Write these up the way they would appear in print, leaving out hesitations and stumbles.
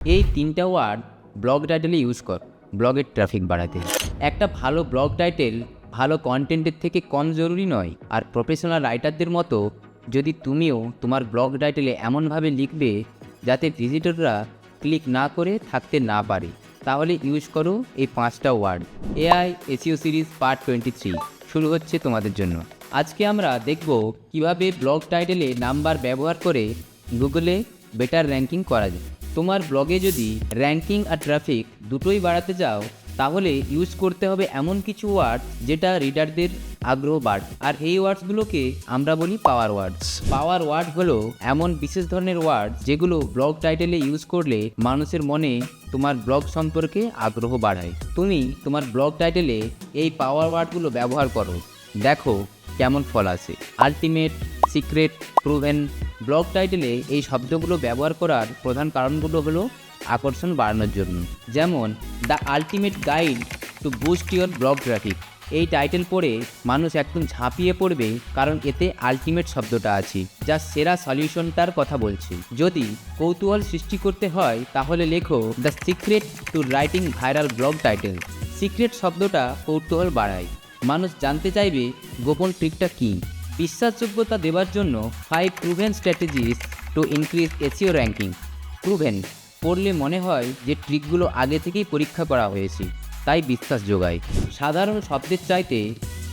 এই 3টা word blog টাইটেলে use কর ব্লগের ট্রাফিক বাড়াতে। একটা ভালো ব্লগ টাইটেল ভালো কন্টেন্টের থেকে কম জরুরি নয়। আর প্রফেশনাল রাইটারদের মতো যদি তুমিও তোমার ব্লগ টাইটেলে এমনভাবে লিখবে যাতে ভিজিটররা ক্লিক না করে থাকতে না পারে, তাহলে ইউজ করো এই 5টা word. AI SEO series part 23 শুরু হচ্ছে তোমাদের জন্য। আজকে আমরা দেখব কিভাবে ব্লগ টাইটেলে নাম্বার ব্যবহার করে গুগলে বেটার র্যাঙ্কিং করা যায়। তোমার ব্লগে যদি র্যাঙ্কিং আর ট্রাফিক দুটোই বাড়াতে চাও, তাহলে ইউজ করতে হবে এমন কিছু ওয়ার্ড যেটা রিডারদের আগ্রহ বাড়ে। আর এই ওয়ার্ডসগুলোকে আমরা বলি পাওয়ার ওয়ার্ডস। পাওয়ার ওয়ার্ড হলো এমন বিশেষ ধরনের ওয়ার্ড যেগুলো ব্লগ টাইটেলে ইউজ করলে মানুষের মনে তোমার ব্লগ সম্পর্কে আগ্রহ বাড়ায়। তুমি তোমার ব্লগ টাইটেলে এই পাওয়ার ওয়ার্ডগুলো ব্যবহার করো, দেখো কেমন ফল আসে। Ultimate, secret, proven. ব্লগ টাইটেলে এই শব্দগুলো ব্যবহার করার প্রধান কারণগুলো হলো আকর্ষণ বাড়ানোর জন্য। যেমন the ultimate guide to boost your blog traffic. এই টাইটেল পড়ে মানুষ একদম ঝাঁপিয়ে পড়বে, কারণ এতে আলটিমেট শব্দটা আছে, যা সেরা সলিউশনটার কথা বলছে। যদি কৌতূহল সৃষ্টি করতে হয় তাহলে লেখো the secret to writing viral blog title. Secret শব্দটা কৌতূহল বাড়ায়, মানুষ জানতে চাইবে গোপন ট্রিকটা কী। বিশ্বাসযোগ্যতা দেওয়ার জন্য 5 proven strategies to increase SEO ranking. Proven পড়লে মনে হয় যে ট্রিকগুলো আগে থেকেই পরীক্ষা করা হয়েছে, তাই বিশ্বাস যোগায়। সাধারণ শব্দের চাইতে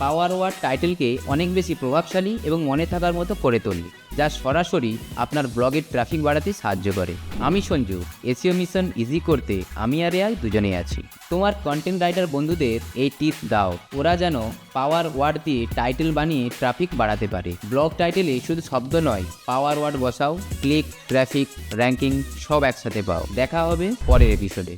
পাওয়ার ওয়ার্ড টাইটেলকে অনেক বেশি প্রভাবশালী এবং মনে থাকার মতো করে তোলে, যা সরাসরি আপনার ব্লগের ট্রাফিক বাড়াতে সাহায্য করে। আমি সঞ্জু, এসইও মিশন ইজি করতে আমি আর এআই দুজনেই আছি। তোমার কন্টেন্ট রাইটার বন্ধুদের এই টিপস দাও, ওরা যেন পাওয়ার ওয়ার্ড দিয়ে টাইটেল বানিয়ে ট্রাফিক বাড়াতে পারে। ব্লগ টাইটেলে শুধু শব্দ নয়, পাওয়ার ওয়ার্ড বসাও, ক্লিক, ট্রাফিক, র্যাঙ্কিং সব একসাথে পাও। দেখা হবে পরের এপিসোডে।